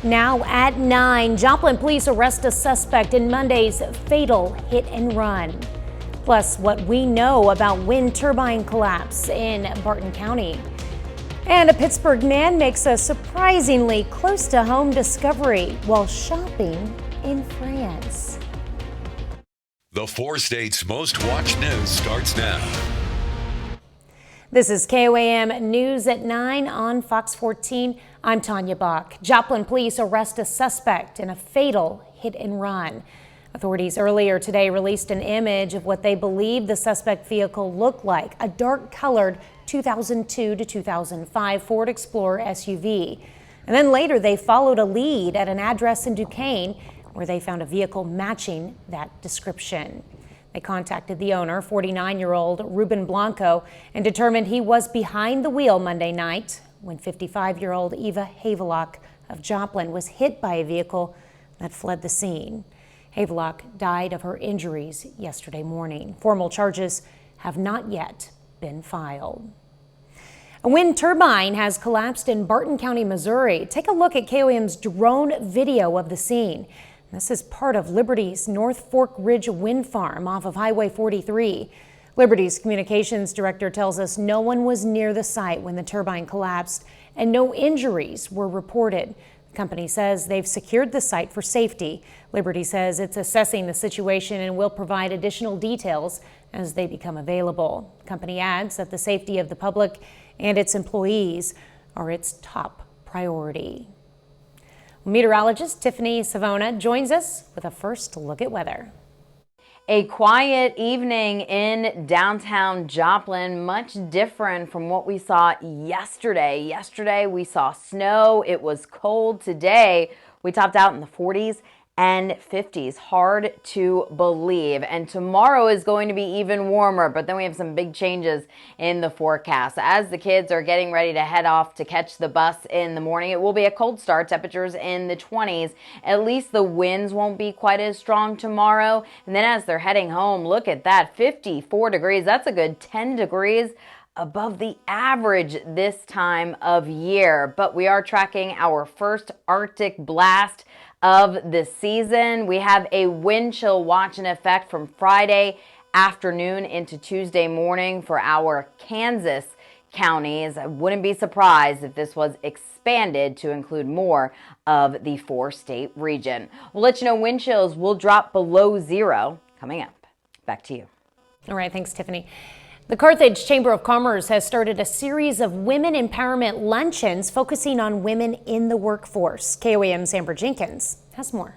Now at 9, Joplin police arrest a suspect in Monday's fatal hit and run. Plus, what we know about wind turbine collapse in Barton County. And a Pittsburgh man makes a surprisingly close to home discovery while shopping in France. The 4 states' most watched news starts now. This is KOAM News at 9 on Fox 14. I'm Tanya Bach. Joplin police arrest a suspect in a fatal hit and run. Authorities earlier today released an image of what they believe the suspect vehicle looked like, a dark-colored 2002 to 2005 Ford Explorer SUV. And then later they followed a lead at an address in Duquesne where they found a vehicle matching that description. They contacted the owner, 49-year-old Ruben Blanco, and determined he was behind the wheel Monday night when 55-year-old Eva Havelock of Joplin was hit by a vehicle that fled the scene. Havelock died of her injuries yesterday morning. Formal charges have not yet been filed. A wind turbine has collapsed in Barton County, Missouri. Take a look at KOAM's drone video of the scene. This is part of Liberty's North Fork Ridge Wind Farm off of Highway 43. Liberty's communications director tells us no one was near the site when the turbine collapsed and no injuries were reported. The company says they've secured the site for safety. Liberty says it's assessing the situation and will provide additional details as they become available. The company adds that the safety of the public and its employees are its top priority. Meteorologist Tiffany Savona joins us with a first look at weather. A quiet evening in downtown Joplin, much different from what we saw yesterday. Yesterday we saw snow. It was cold. Today we topped out in the 40s and 50s. Hard to believe. And tomorrow is going to be even warmer, but then we have some big changes in the forecast. As the kids are getting ready to head off to catch the bus in the morning, it will be a cold start, temperatures in the 20s. At least the winds won't be quite as strong tomorrow. And then as they're heading home, look at that, 54 degrees. That's a good 10 degrees above the average this time of year. But we are tracking our first Arctic blast of the season. We have a wind chill watch in effect from Friday afternoon into Tuesday morning for our Kansas counties. I wouldn't be surprised if this was expanded to include more of the 4-state region. We'll let you know wind chills will drop below 0 coming up. Back to you. All right, thanks, Tiffany. The Carthage Chamber of Commerce has started a series of women empowerment luncheons focusing on women in the workforce. KOAM's Amber Jenkins has more.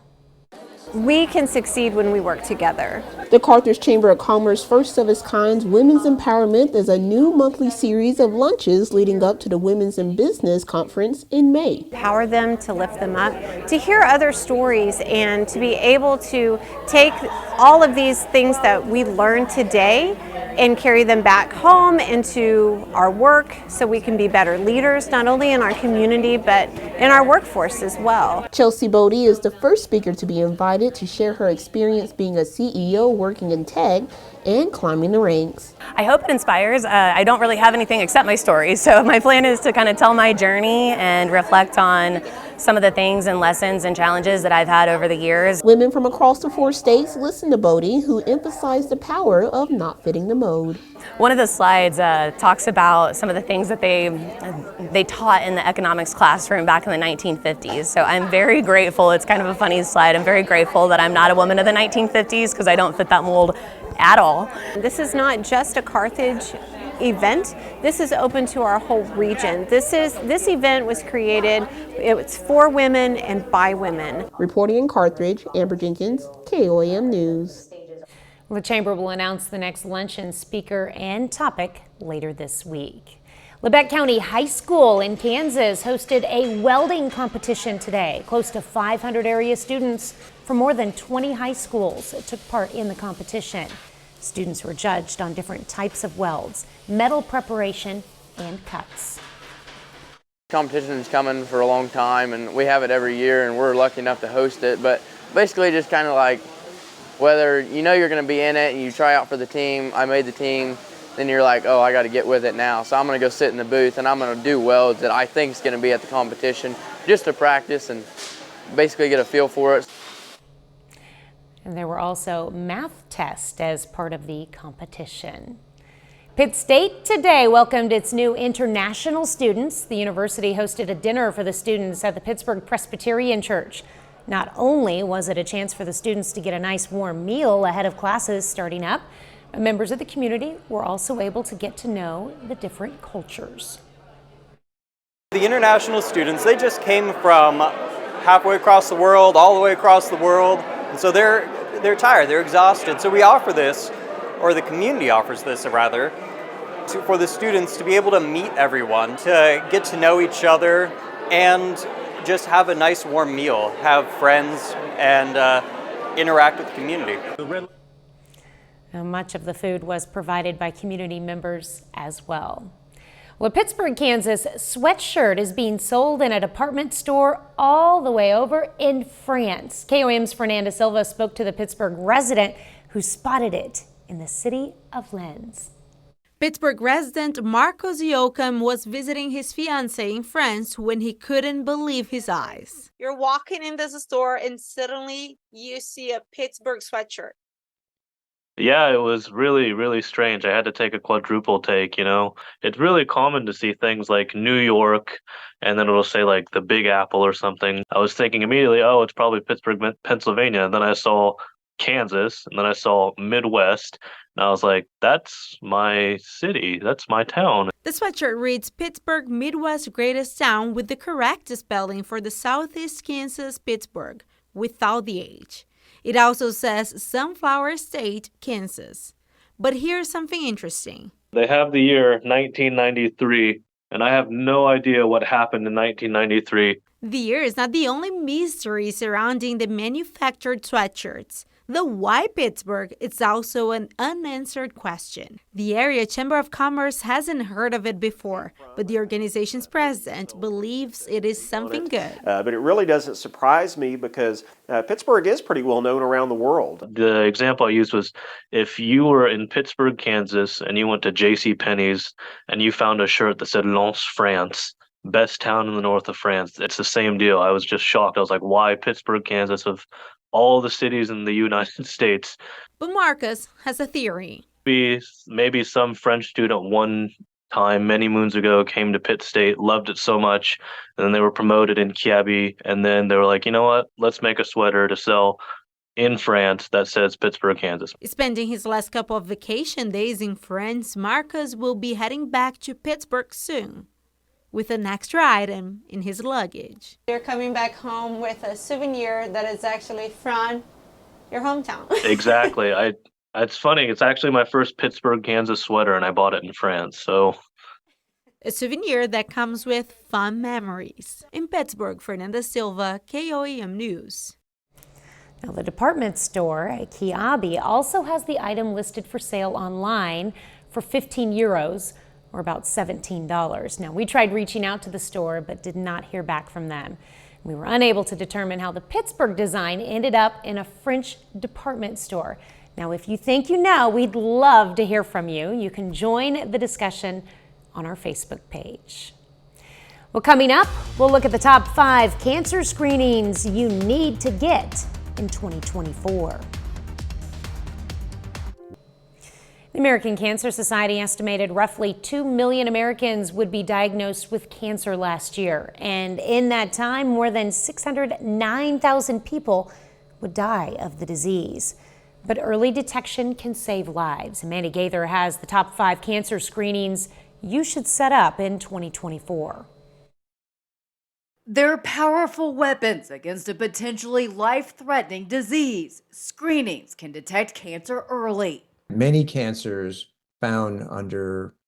We can succeed when we work together. The Carthage Chamber of Commerce first of its kind Women's Empowerment is a new monthly series of lunches leading up to the Women's in Business Conference in May. Empower them, to lift them up, to hear other stories, and to be able to take all of these things that we learned today and carry them back home into our work so we can be better leaders, not only in our community, but in our workforce as well. Chelsea Bodie is the first speaker to be invited to share her experience being a CEO working in tech and climbing the ranks. I hope it inspires. I don't really have anything except my story, so my plan is to kind of tell my journey and reflect on some of the things and lessons and challenges that I've had over the years. Women from across the 4 states listened to Bodie, who emphasized the power of not fitting the mold. One of the slides talks about some of the things that they taught in the economics classroom back in the 1950s. So I'm very grateful. It's kind of a funny slide. I'm very grateful that I'm not a woman of the 1950s because I don't fit that mold at all. This is not just a Carthage event. This is open to our whole region. This event was created, it's for women and by women. Reporting in Carthage, Amber Jenkins, KOAM News. The Chamber will announce the next luncheon speaker and topic later this week. Lebec County High School in Kansas hosted a welding competition today. Close to 500 area students from more than 20 high schools took part in the competition. Students were judged on different types of welds, metal preparation, and cuts. Competition is coming for a long time, and we have it every year, and we're lucky enough to host it. But basically just kind of like whether you know you're going to be in it and you try out for the team, I made the team, then you're like, oh, I got to get with it now. So I'm going to go sit in the booth and I'm going to do welds that I think is going to be at the competition just to practice and basically get a feel for it. And there were also math tests as part of the competition. Pitt State today welcomed its new international students. The university hosted a dinner for the students at the Pittsburgh Presbyterian Church. Not only was it a chance for the students to get a nice warm meal ahead of classes starting up, but members of the community were also able to get to know the different cultures. The international students, they just came from halfway across the world, all the way across the world, and so they're tired, they're exhausted. So we offer this, or the community offers this rather, for the students to be able to meet everyone, to get to know each other, and just have a nice warm meal, have friends, and interact with the community. Now, much of the food was provided by community members as well. Well, a Pittsburgh, Kansas sweatshirt is being sold in a department store all the way over in France. KOAM's Fernanda Silva spoke to the Pittsburgh resident who spotted it in the city of Lens. Pittsburgh resident Marcos Yoakum was visiting his fiancée in France when he couldn't believe his eyes. You're walking in this store and suddenly you see a Pittsburgh sweatshirt. Yeah, it was really, really strange. I had to take a quadruple take, you know. It's really common to see things like New York, and then it'll say like the Big Apple or something. I was thinking immediately, oh, it's probably Pittsburgh, Pennsylvania. And then I saw Kansas, and then I saw Midwest, and I was like, that's my city, that's my town. The sweatshirt reads Pittsburgh, Midwest greatest town, with the correct spelling for the Southeast Kansas Pittsburgh, without the H. It also says Sunflower State, Kansas. But here's something interesting. They have the year 1993, and I have no idea what happened in 1993. The year is not the only mystery surrounding the manufactured sweatshirts. The why Pittsburgh is also an unanswered question. The area Chamber of Commerce hasn't heard of it before, but the organization's president believes it is something good. But it really doesn't surprise me because Pittsburgh is pretty well known around the world. The example I used was if you were in Pittsburgh, Kansas, and you went to JCPenney's and you found a shirt that said Lens, France, best town in the north of France. It's the same deal. I was just shocked. I was like, why Pittsburgh, Kansas, of all the cities in the United States? But Marcus has a theory. Maybe some French student one time many moons ago came to Pitt State, loved it so much, and then they were promoted in Kiabi, and then they were like, you know what, let's make a sweater to sell in France that says Pittsburgh, Kansas. Spending his last couple of vacation days in France, Marcus will be heading back to Pittsburgh soon, with an extra item in his luggage. You're coming back home with a souvenir that is actually from your hometown. Exactly. It's funny. It's actually my first Pittsburgh, Kansas sweater, and I bought it in France. So, a souvenir that comes with fun memories. In Pittsburgh, Fernanda Silva, KOAM News. Now, the department store at Kiabi also has the item listed for sale online for 15 euros. Or about $17. Now, we tried reaching out to the store, but did not hear back from them. We were unable to determine how the Pittsburgh design ended up in a French department store. Now, if you think you know, we'd love to hear from you. You can join the discussion on our Facebook page. Well, coming up, we'll look at the top 5 cancer screenings you need to get in 2024. The American Cancer Society estimated roughly 2 million Americans would be diagnosed with cancer last year. And in that time, more than 609,000 people would die of the disease. But early detection can save lives. Mandy Gaither has the top 5 cancer screenings you should set up in 2024. They're powerful weapons against a potentially life-threatening disease. Screenings can detect cancer early. Many cancers found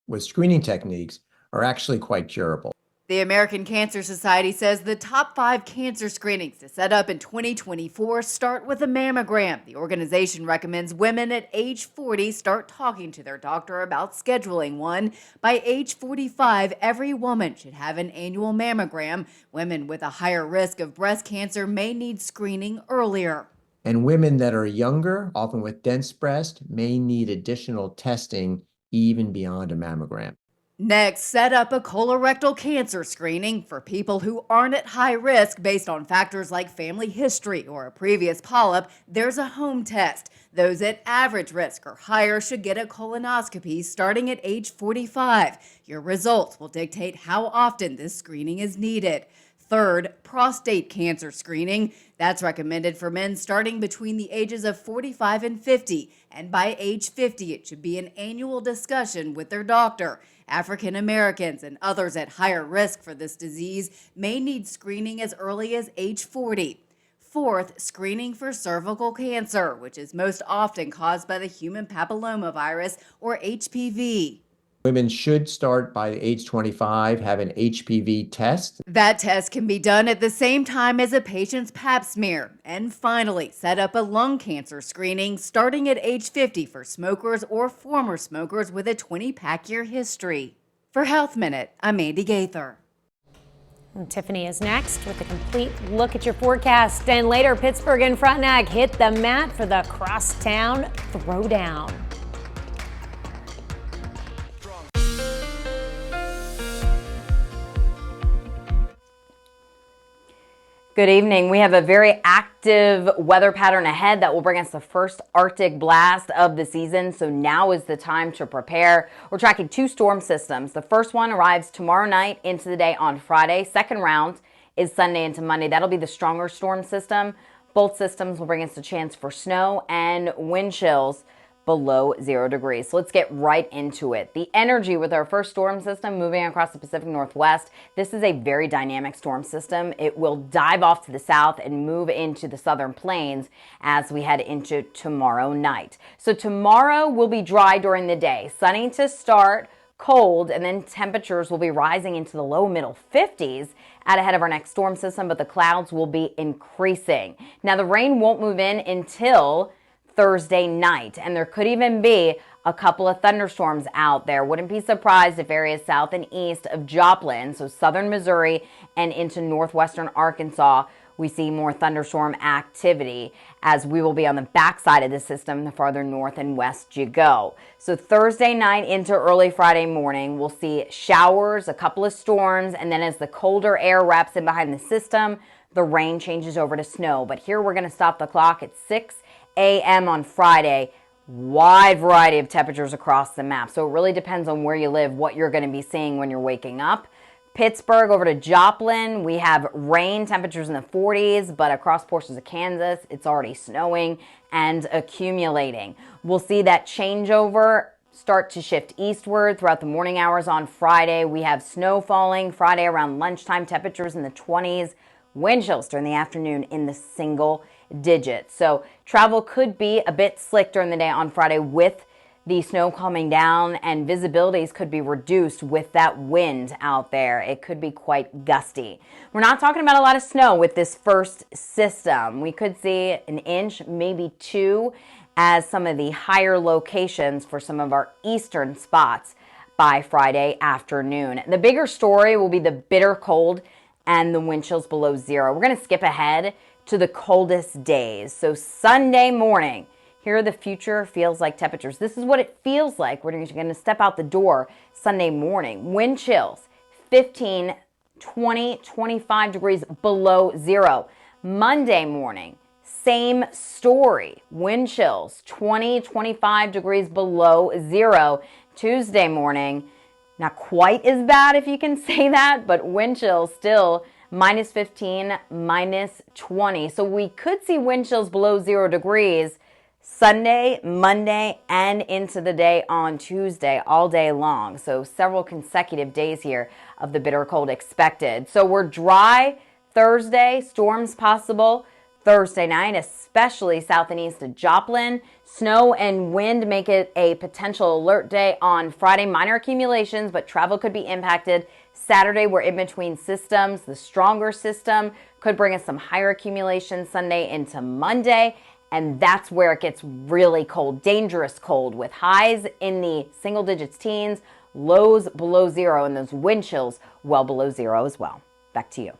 with screening techniques are actually quite curable. The American Cancer Society says the top 5 cancer screenings to set up in 2024 start with a mammogram. The organization recommends women at age 40 start talking to their doctor about scheduling one. By age 45, every woman should have an annual mammogram. Women with a higher risk of breast cancer may need screening earlier. And women that are younger, often with dense breast, may need additional testing even beyond a mammogram. Next, set up a colorectal cancer screening for people who aren't at high risk based on factors like family history or a previous polyp. There's a home test. Those at average risk or higher should get a colonoscopy starting at age 45. Your results will dictate how often this screening is needed. Third, prostate cancer screening. That's recommended for men starting between the ages of 45 and 50. And by age 50, it should be an annual discussion with their doctor. African Americans and others at higher risk for this disease may need screening as early as age 40. Fourth, screening for cervical cancer, which is most often caused by the human papillomavirus or HPV. Women should start by age 25, have an HPV test. That test can be done at the same time as a patient's pap smear. And finally, set up a lung cancer screening starting at age 50 for smokers or former smokers with a 20-pack year history. For Health Minute, I'm Andy Gaither. And Tiffany is next with a complete look at your forecast. And later, Pittsburgh and Frontenac hit the mat for the crosstown throwdown. Good evening. We have a very active weather pattern ahead that will bring us the first Arctic blast of the season. So now is the time to prepare. We're tracking 2 storm systems. The first one arrives tomorrow night into the day on Friday. Second round is Sunday into Monday. That'll be the stronger storm system. Both systems will bring us a chance for snow and wind chills below 0 degrees. So let's get right into it. The energy with our first storm system moving across the Pacific Northwest. This is a very dynamic storm system. It will dive off to the south and move into the southern plains as we head into tomorrow night. So tomorrow will be dry during the day, sunny to start, cold, and then temperatures will be rising into the low middle 50s out ahead of our next storm system, but the clouds will be increasing. Now the rain won't move in until Thursday night, and there could even be a couple of thunderstorms out there. Wouldn't be surprised if areas south and east of Joplin, so southern Missouri and into northwestern Arkansas, we see more thunderstorm activity as we will be on the backside of the system the farther north and west you go. So Thursday night into early Friday morning, we'll see showers, a couple of storms, and then as the colder air wraps in behind the system, the rain changes over to snow. But here we're going to stop the clock at 6 a.m. on Friday. Wide variety of temperatures across the map. So it really depends on where you live, what you're going to be seeing when you're waking up. Pittsburgh over to Joplin, we have rain, temperatures in the 40s, but across portions of Kansas, it's already snowing and accumulating. We'll see that changeover start to shift eastward throughout the morning hours on Friday. We have snow falling Friday around lunchtime, temperatures in the 20s, wind chills during the afternoon in the single digits. So travel could be a bit slick during the day on Friday with the snow calming down, and visibilities could be reduced with that wind out there. It could be quite gusty. We're not talking about a lot of snow with this first system. We could see an inch, maybe 2, as some of the higher locations for some of our eastern spots by Friday afternoon. The bigger story will be the bitter cold and the wind chills below 0. We're going to skip ahead to the coldest days. So Sunday morning, here are the future feels like temperatures. This is what it feels like when you're going to step out the door Sunday morning. Wind chills 15, 20, 25 degrees below 0. Monday morning, same story. Wind chills 20, 25 degrees below 0. Tuesday morning, not quite as bad if you can say that, but wind chills still minus 15, minus 20. So we could see wind chills below 0 degrees Sunday, Monday, and into the day on Tuesday all day long. So several consecutive days here of the bitter cold expected. So we're dry Thursday, storms possible Thursday night, especially south and east of Joplin. Snow and wind make it a potential alert day on Friday. Minor accumulations, but travel could be impacted. Saturday, we're in between systems. The stronger system could bring us some higher accumulation Sunday into Monday. And that's where it gets really cold, dangerous cold, with highs in the single digits teens, lows below 0, and those wind chills well below 0 as well. Back to you.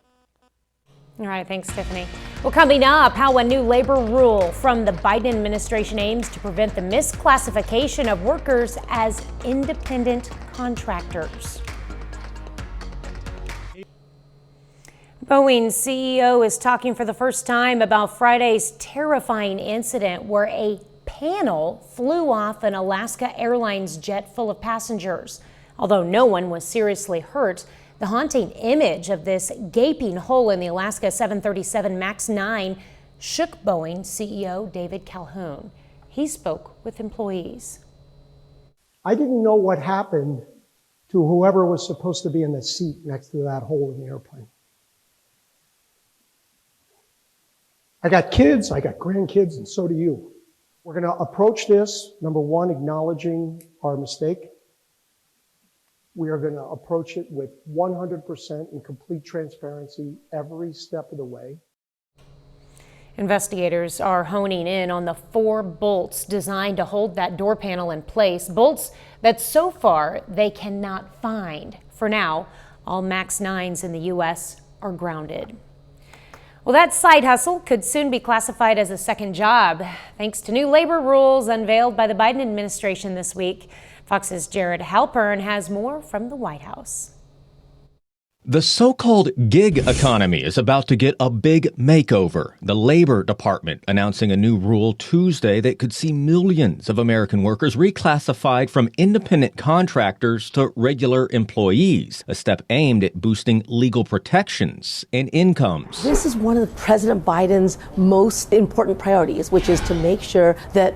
All right, thanks, Tiffany. Well, coming up, how a new labor rule from the Biden administration aims to prevent the misclassification of workers as independent contractors. Boeing's CEO is talking for the first time about Friday's terrifying incident where a panel flew off an Alaska Airlines jet full of passengers. Although no one was seriously hurt, the haunting image of this gaping hole in the Alaska 737 MAX 9 shook Boeing CEO David Calhoun. He spoke with employees. I didn't know what happened to whoever was supposed to be in the seat next to that hole in the airplane. I got kids, I got grandkids, and so do you. We're going to approach this, number one, acknowledging our mistake. We are going to approach it with 100% and complete transparency every step of the way. Investigators are honing in on the 4 bolts designed to hold that door panel in place, bolts that so far they cannot find. For now, all MAX 9s in the U.S. are grounded. Well, that side hustle could soon be classified as a second job, thanks to new labor rules unveiled by the Biden administration this week. Fox's Jared Halpern has more from the White House. The so-called gig economy is about to get a big makeover. The Labor Department announcing a new rule Tuesday that could see millions of American workers reclassified from independent contractors to regular employees, a step aimed at boosting legal protections and incomes. This is one of President Biden's most important priorities, which is to make sure that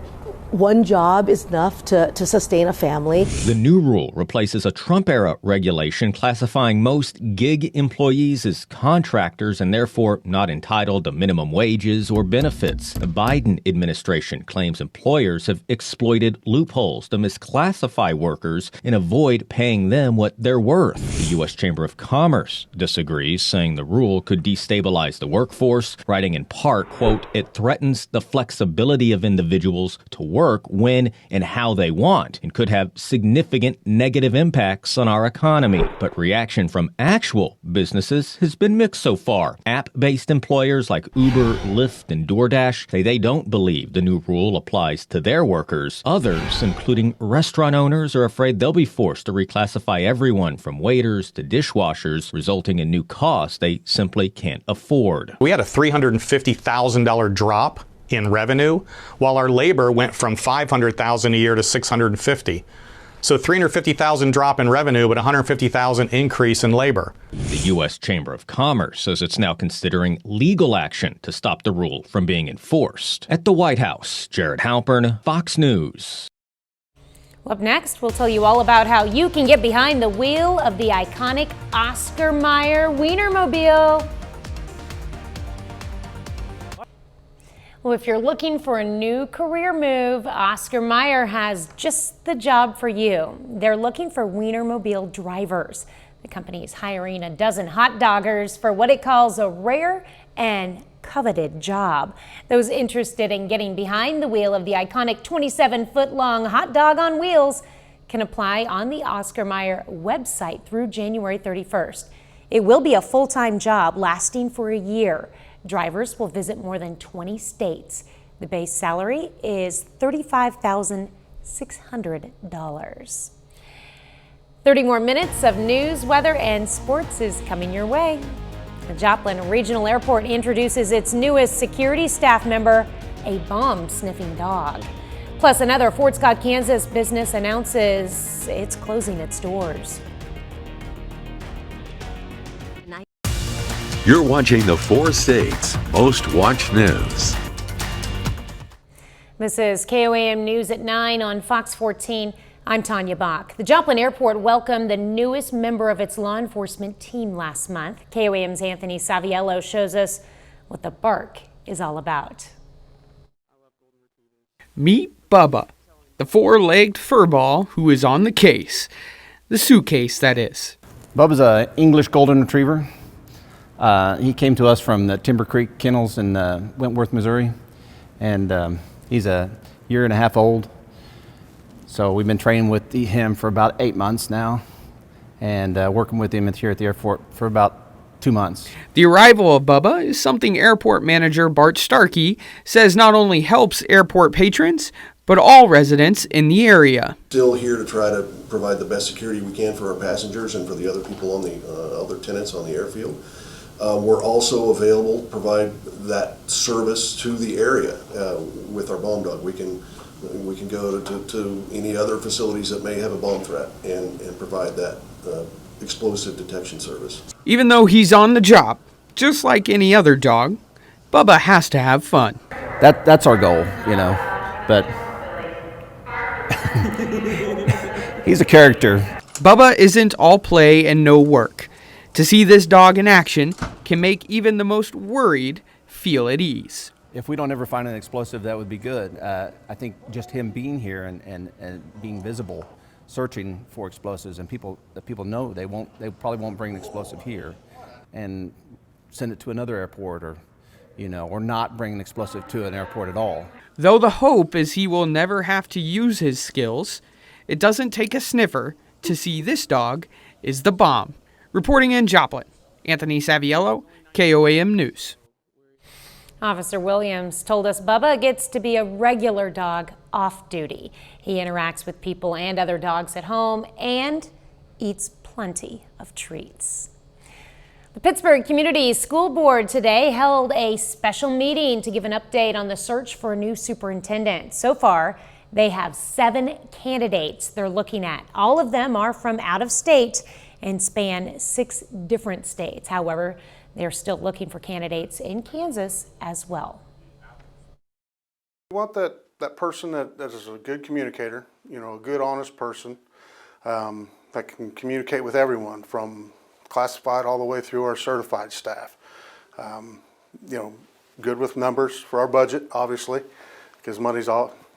one job is enough to sustain a family. The new rule replaces a Trump-era regulation classifying most gig employees as contractors and therefore not entitled to minimum wages or benefits. The Biden administration claims employers have exploited loopholes to misclassify workers and avoid paying them what they're worth. The U.S. Chamber of Commerce disagrees, saying the rule could destabilize the workforce, writing in part, quote, "It threatens the flexibility of individuals to work when and how they want and could have significant negative impacts on our economy." But reaction from actual businesses has been mixed so far. App-based employers like Uber, Lyft, and DoorDash say they don't believe the new rule applies to their workers. Others, including restaurant owners, are afraid they'll be forced to reclassify everyone from waiters to dishwashers, resulting in new costs they simply can't afford. We had a $350,000 drop in revenue, while our labor went from $500,000 a year to $650,000. So $350,000 drop in revenue, but $150,000 increase in labor. The U.S. Chamber of Commerce says it's now considering legal action to stop the rule from being enforced. At the White House, Jared Halpern, Fox News. Well, up next, we'll tell you all about how you can get behind the wheel of the iconic Oscar Mayer Wienermobile. Well, if you're looking for a new career move, Oscar Mayer has just the job for you. They're looking for Wienermobile drivers. The company is hiring a dozen hot doggers for what it calls a rare and coveted job. Those interested in getting behind the wheel of the iconic 27-foot-long hot dog on wheels can apply on the Oscar Mayer website through January 31st. It will be a full-time job lasting for a year. Drivers will visit more than 20 states. The base salary is $35,600. 30 more minutes of news, weather, and sports is coming your way. The Joplin Regional Airport introduces its newest security staff member, a bomb-sniffing dog. Plus, another Fort Scott, Kansas business announces it's closing its doors. You're watching the 4 states' most watched news. This is KOAM News at 9 on Fox 14. I'm Tanya Bach. The Joplin Airport welcomed the newest member of its law enforcement team last month. KOAM's Anthony Saviello shows us what the bark is all about. Meet Bubba, the 4-legged furball who is on the case. The suitcase, that is. Bubba's an English golden retriever. He came to us from the Timber Creek Kennels in Wentworth, Missouri, and he's a year and a half old. So we've been training with him for about 8 months now, and working with him here at the airport for about 2 months. The arrival of Bubba is something airport manager Bart Starkey says not only helps airport patrons, but all residents in the area. Still here to try to provide the best security we can for our passengers and for the other people on the other tenants on the airfield. We're also available to provide that service to the area with our bomb dog. We can go to any other facilities that may have a bomb threat and provide that explosive detection service. Even though he's on the job, just like any other dog, Bubba has to have fun. That's our goal, you know, but he's a character. Bubba isn't all play and no work. To see this dog in action can make even the most worried feel at ease. If we don't ever find an explosive, that would be good. I think just him being here and being visible, searching for explosives, and people know they probably won't bring an explosive here, and send it to another airport, or or not bring an explosive to an airport at all. Though the hope is he will never have to use his skills, it doesn't take a sniffer to see this dog is the bomb. Reporting in Joplin, Anthony Saviello, KOAM News. Officer Williams told us Bubba gets to be a regular dog off duty. He interacts with people and other dogs at home and eats plenty of treats. The Pittsburgh Community School Board today held a special meeting to give an update on the search for a new superintendent. So far, they have 7 candidates they're looking at. All of them are from out of state and span 6 different states. However, they're still looking for candidates in Kansas as well. We want that person that is a good communicator, a good, honest person that can communicate with everyone from classified all the way through our certified staff. Good with numbers for our budget, obviously, because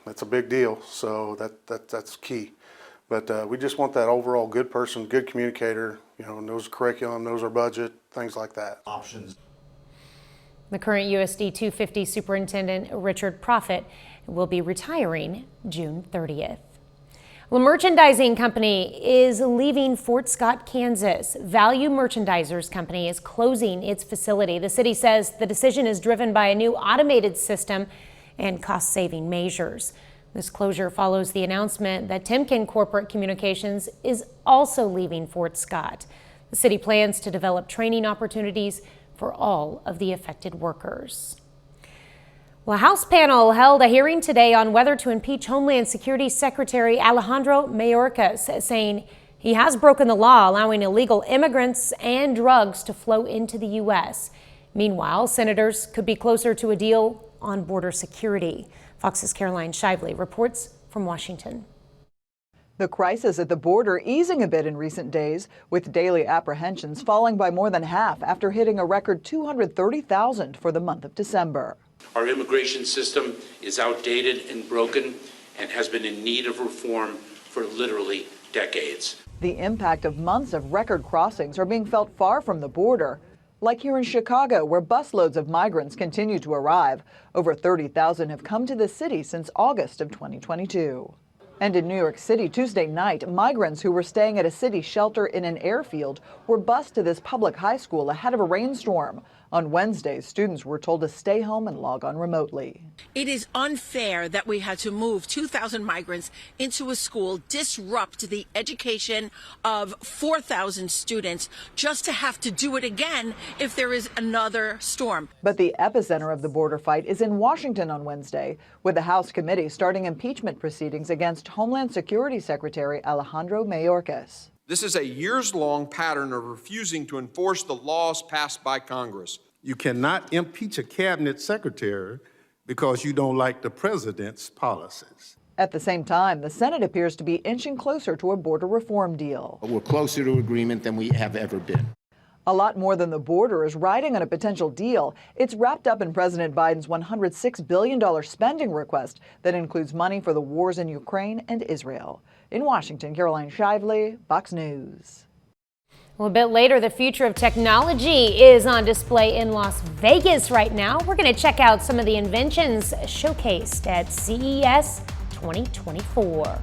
that's a big deal, so that's key. But we just want that overall good person, good communicator, knows curriculum, knows our budget, things like that. Options. The current USD 250 superintendent, Richard Proffitt, will be retiring June 30th. Well, a merchandising company is leaving Fort Scott, Kansas. Value Merchandisers Company is closing its facility. The city says the decision is driven by a new automated system and cost-saving measures. This closure follows the announcement that Timken Corporate Communications is also leaving Fort Scott. The city plans to develop training opportunities for all of the affected workers. Well, a House panel held a hearing today on whether to impeach Homeland Security Secretary Alejandro Mayorkas, saying he has broken the law allowing illegal immigrants and drugs to flow into the U.S. Meanwhile, senators could be closer to a deal on border security. Fox's Caroline Shively reports from Washington. The crisis at the border easing a bit in recent days, with daily apprehensions falling by more than half after hitting a record 230,000 for the month of December. Our immigration system is outdated and broken and has been in need of reform for literally decades. The impact of months of record crossings are being felt far from the border. Like here in Chicago, where busloads of migrants continue to arrive. Over 30,000 have come to the city since August of 2022. And in New York City Tuesday night, migrants who were staying at a city shelter in an airfield were bused to this public high school ahead of a rainstorm. On Wednesday, students were told to stay home and log on remotely. It is unfair that we had to move 2,000 migrants into a school, disrupt the education of 4,000 students, just to have to do it again if there is another storm. But the epicenter of the border fight is in Washington on Wednesday, with the House committee starting impeachment proceedings against Homeland Security Secretary Alejandro Mayorkas. This is a years-long pattern of refusing to enforce the laws passed by Congress. You cannot impeach a cabinet secretary because you don't like the president's policies. At the same time, the Senate appears to be inching closer to a border reform deal. We're closer to agreement than we have ever been. A lot more than the border is riding on a potential deal. It's wrapped up in President Biden's $106 billion spending request that includes money for the wars in Ukraine and Israel. In Washington, Caroline Shively, Fox News. Well, a bit later, the future of technology is on display in Las Vegas right now. We're going to check out some of the inventions showcased at CES 2024.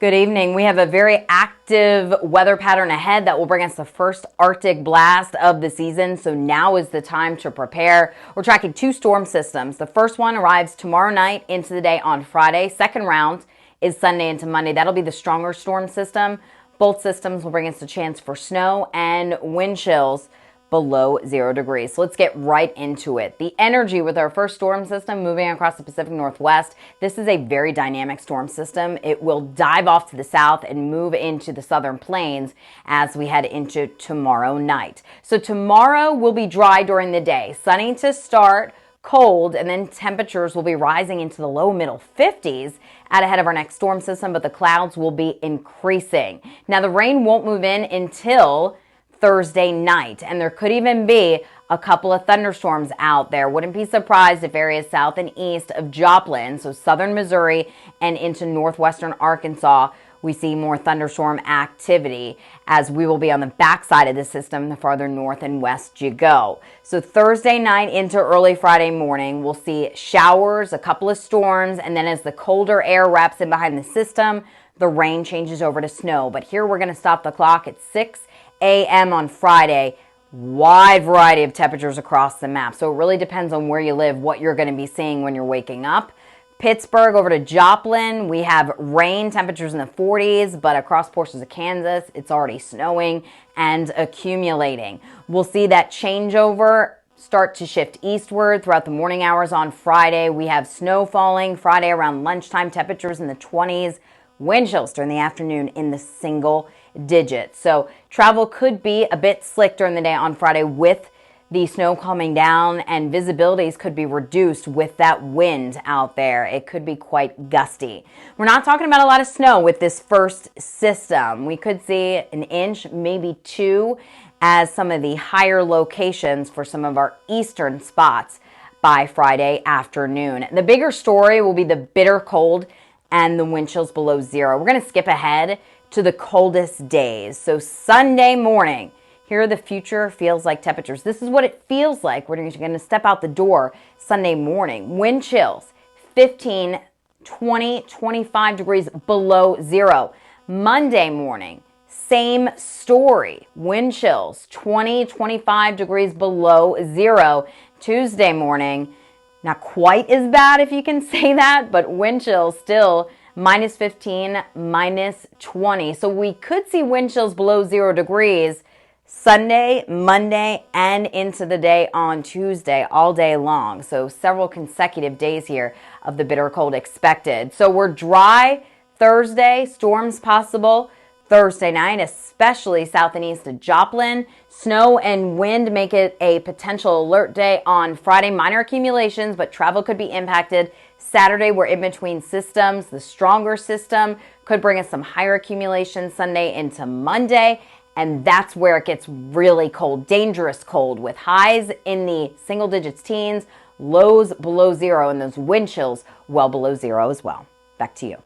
Good evening. We have a very active weather pattern ahead that will bring us the first Arctic blast of the season. So now is the time to prepare. We're tracking 2 storm systems. The first one arrives tomorrow night into the day on Friday. Second round is Sunday into Monday. That'll be the stronger storm system. Both systems will bring us a chance for snow and wind chills below 0 degrees. So let's get right into it. The energy with our first storm system moving across the Pacific Northwest. This is a very dynamic storm system. It will dive off to the south and move into the southern plains as we head into tomorrow night. So tomorrow will be dry during the day, sunny to start, cold, and then temperatures will be rising into the low middle 50s out ahead of our next storm system, but the clouds will be increasing. Now the rain won't move in until Thursday night, and there could even be a couple of thunderstorms out there. Wouldn't be surprised if areas south and east of Joplin, so southern Missouri and into northwestern Arkansas, we see more thunderstorm activity as we will be on the backside of the system the farther north and west you go. So Thursday night into early Friday morning, we'll see showers, a couple of storms, and then as the colder air wraps in behind the system, the rain changes over to snow. But here we're going to stop the clock at 6 a.m. on Friday. Wide variety of temperatures across the map. So it really depends on where you live, what you're going to be seeing when you're waking up. Pittsburgh over to Joplin, we have rain, temperatures in the 40s, but across portions of Kansas, it's already snowing and accumulating. We'll see that changeover start to shift eastward throughout the morning hours on Friday. We have snow falling Friday around lunchtime, temperatures in the 20s, wind chills during the afternoon in the single digits. So travel could be a bit slick during the day on Friday with the snow calming down, and visibilities could be reduced with that wind out there. It could be quite gusty. We're not talking about a lot of snow with this first system. We could see an inch, maybe 2, as some of the higher locations for some of our eastern spots by Friday afternoon. The bigger story will be the bitter cold and the wind chills below 0. We're going to skip ahead to the coldest days. So Sunday morning, here are the future feels like temperatures. This is what it feels like when you're going to step out the door Sunday morning. Wind chills 15, 20, 25 degrees below 0. Monday morning, same story. Wind chills 20, 25 degrees below 0. Tuesday morning, not quite as bad if you can say that, but wind chills still minus 15, minus 20. So we could see wind chills below 0 degrees Sunday, Monday, and into the day on Tuesday all day long. So several consecutive days here of the bitter cold expected. So we're dry Thursday, storms possible Thursday night, especially south and east of Joplin. Snow and wind make it a potential alert day on Friday. Minor accumulations, but travel could be impacted. Saturday, we're in between systems. The stronger system could bring us some higher accumulation Sunday into Monday. And that's where it gets really cold, dangerous cold, with highs in the single digits teens, lows below 0, and those wind chills well below 0 as well. Back to you.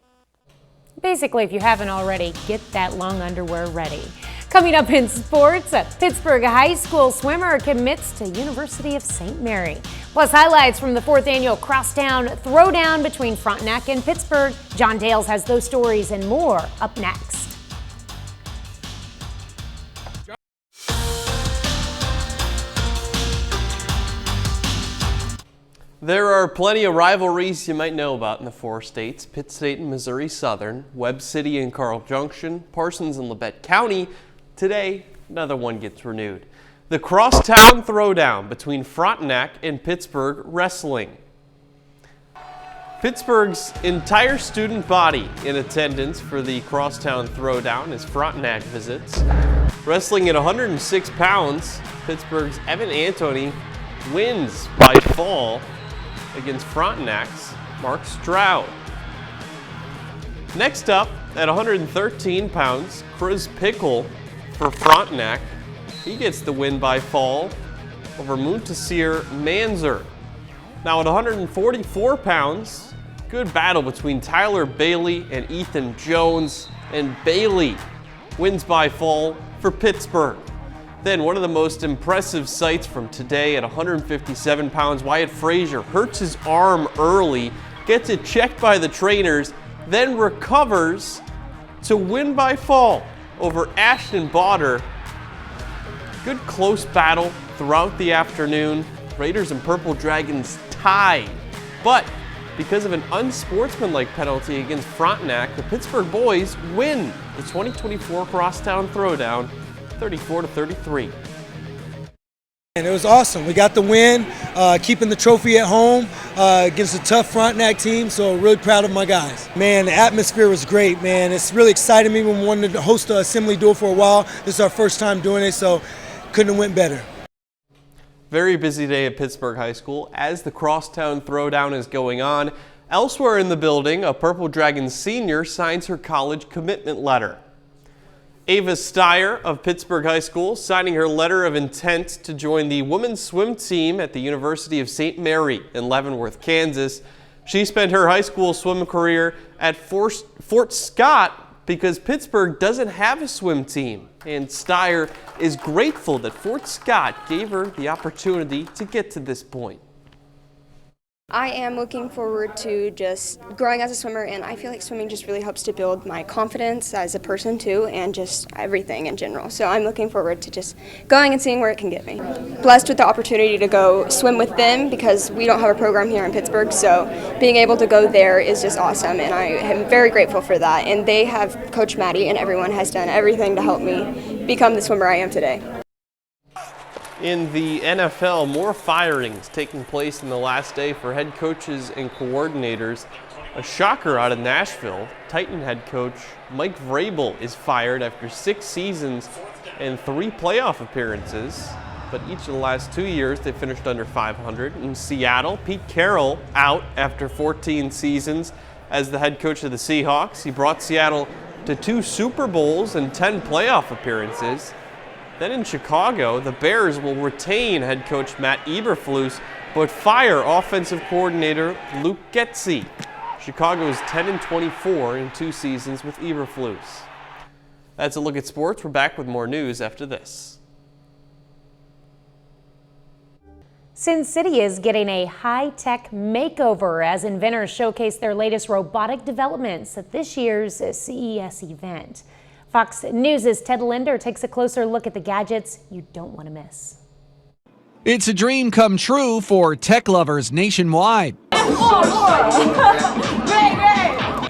Basically, if you haven't already, get that long underwear ready. Coming up in sports, a Pittsburgh High School swimmer commits to University of St. Mary. Plus, highlights from the 4th annual Crosstown Throwdown between Frontenac and Pittsburgh. John Dales has those stories and more up next. There are plenty of rivalries you might know about in the 4 states: Pitt State and Missouri Southern, Webb City and Carl Junction, Parsons and Labette County. Today, another one gets renewed. The Crosstown Throwdown between Frontenac and Pittsburgh Wrestling. Pittsburgh's entire student body in attendance for the Crosstown Throwdown as Frontenac visits. Wrestling at 106 pounds, Pittsburgh's Evan Antony wins by fall against Frontenac's Mark Stroud. Next up, at 113 pounds, Chris Pickle for Frontenac. He gets the win by fall over Muntasir Manzer. Now at 144 pounds, good battle between Tyler Bailey and Ethan Jones, and Bailey wins by fall for Pittsburgh. Then one of the most impressive sights from today at 157 pounds, Wyatt Frazier hurts his arm early, gets it checked by the trainers, then recovers to win by fall over Ashton Botter. Good close battle throughout the afternoon. Raiders and Purple Dragons tied, but because of an unsportsmanlike penalty against Frontenac, the Pittsburgh boys win the 2024 Crosstown Throwdown 34-33. And it was awesome. We got the win, keeping the trophy at home against a tough Frontenac team, so really proud of my guys. Man, the atmosphere was great, man. It's really excited me when we wanted to host the Assembly Duel for a while. This is our first time doing it, so couldn't have went better. Very busy day at Pittsburgh High School as the Crosstown Throwdown is going on. Elsewhere in the building, a Purple Dragons senior signs her college commitment letter. Ava Steyer of Pittsburgh High School signing her letter of intent to join the women's swim team at the University of St. Mary in Leavenworth, Kansas. She spent her high school swim career at Fort Scott because Pittsburgh doesn't have a swim team. And Steyer is grateful that Fort Scott gave her the opportunity to get to this point. I am looking forward to just growing as a swimmer, and I feel like swimming just really helps to build my confidence as a person too, and just everything in general. So I'm looking forward to just going and seeing where it can get me. Blessed with the opportunity to go swim with them because we don't have a program here in Pittsburgh, so being able to go there is just awesome, and I am very grateful for that. And they have, Coach Maddie and everyone has done everything to help me become the swimmer I am today. In the NFL, more firings taking place in the last day for head coaches and coordinators. A shocker out of Nashville. Titan head coach Mike Vrabel is fired after 6 seasons and 3 playoff appearances. But each of the last 2 years, they finished under 500. In Seattle, Pete Carroll out after 14 seasons as the head coach of the Seahawks. He brought Seattle to 2 Super Bowls and 10 playoff appearances. Then in Chicago, the Bears will retain head coach Matt Eberflus, but fire offensive coordinator Luke Getsy. Chicago is 10-24 in 2 seasons with Eberflus. That's a look at sports. We're back with more news after this. Sin City is getting a high-tech makeover as inventors showcase their latest robotic developments at this year's CES event. Fox News' Ted Linder takes a closer look at the gadgets you don't want to miss. It's a dream come true for tech lovers nationwide.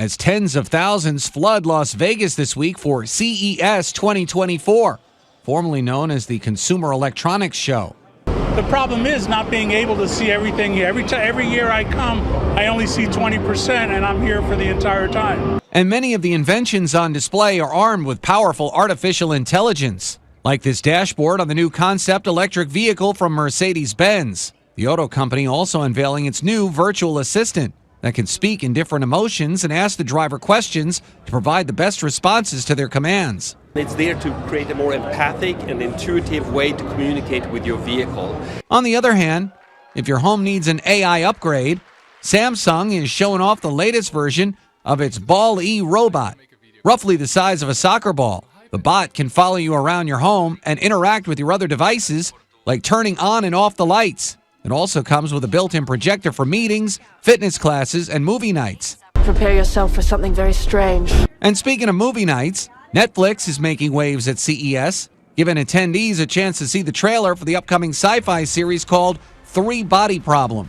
As tens of thousands flood Las Vegas this week for CES 2024, formerly known as the Consumer Electronics Show. The problem is not being able to see everything here. Every year I come, I only see 20%, and I'm here for the entire time. And many of the inventions on display are armed with powerful artificial intelligence, like this dashboard on the new concept electric vehicle from Mercedes-Benz. The auto company also unveiling its new virtual assistant that can speak in different emotions and ask the driver questions to provide the best responses to their commands. It's there to create a more empathic and intuitive way to communicate with your vehicle. On the other hand, if your home needs an AI upgrade, Samsung is showing off the latest version of its Ball-E robot. Roughly the size of a soccer ball, the bot can follow you around your home and interact with your other devices, like turning on and off the lights. It also comes with a built-in projector for meetings, fitness classes, and movie nights. Prepare yourself for something very strange. And speaking of movie nights, Netflix is making waves at CES, giving attendees a chance to see the trailer for the upcoming sci-fi series called 3 Body Problem.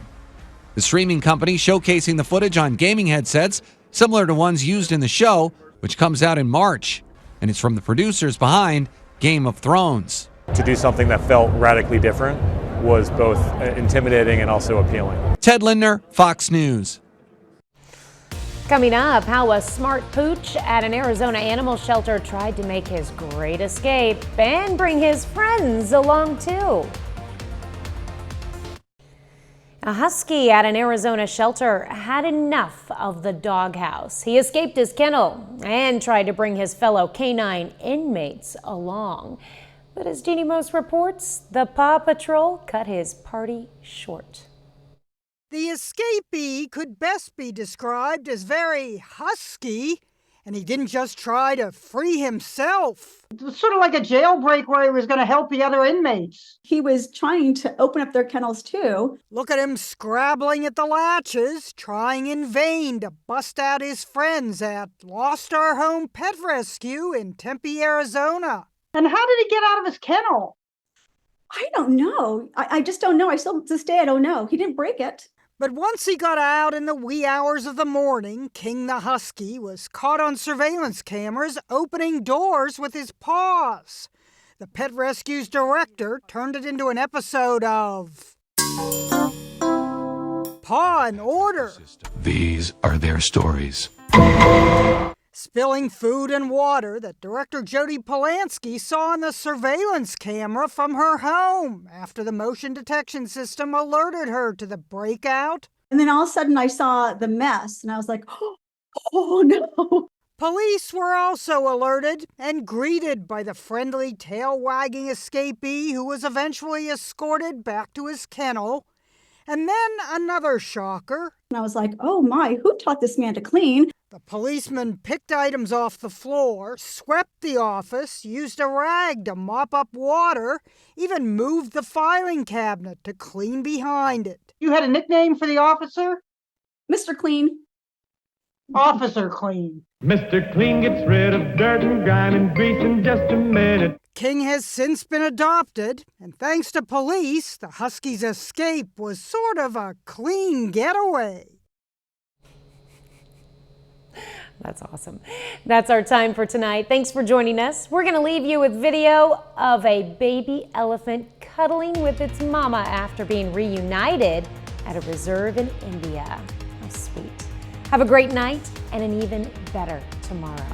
The streaming company showcasing the footage on gaming headsets similar to ones used in the show, which comes out in March. And it's from the producers behind Game of Thrones. To do something that felt radically different was both intimidating and also appealing. Ted Linder, Fox News. Coming up, how a smart pooch at an Arizona animal shelter tried to make his great escape and bring his friends along too. A husky at an Arizona shelter had enough of the doghouse. He escaped his kennel and tried to bring his fellow canine inmates along. But as Jeannie Most reports, the Paw Patrol cut his party short. The escapee could best be described as very husky And he didn't just try to free himself. It was sort of like a jailbreak where he was going to help the other inmates. He was trying to open up their kennels too. Look at him scrabbling at the latches, trying in vain to bust out his friends at Lost Our Home Pet Rescue in Tempe, Arizona. And how did he get out of his kennel? I don't know. I just don't know. I still, to this day, I don't know. He didn't break it. But once he got out in the wee hours of the morning, King the Husky was caught on surveillance cameras opening doors with his paws. The Pet Rescue's director turned it into an episode of Paw and Order. These are their stories. Spilling food and water that director Jody Polanski saw on the surveillance camera from her home after the motion detection system alerted her to the breakout. And then all of a sudden I saw the mess and I was like, oh no. Police were also alerted and greeted by the friendly tail-wagging escapee who was eventually escorted back to his kennel. And then another shocker. And I was like, oh my, who taught this man to clean? The policeman picked items off the floor, swept the office, used a rag to mop up water, even moved the filing cabinet to clean behind it. You had a nickname for the officer? Mr. Clean. Officer Clean. Mr. Clean gets rid of dirt and grime and grease in just a minute. King has since been adopted, and thanks to police, the Husky's escape was sort of a clean getaway. That's awesome. That's our time for tonight. Thanks for joining us. We're going to leave you with video of a baby elephant cuddling with its mama after being reunited at a reserve in India. How sweet. Have a great night and an even better tomorrow.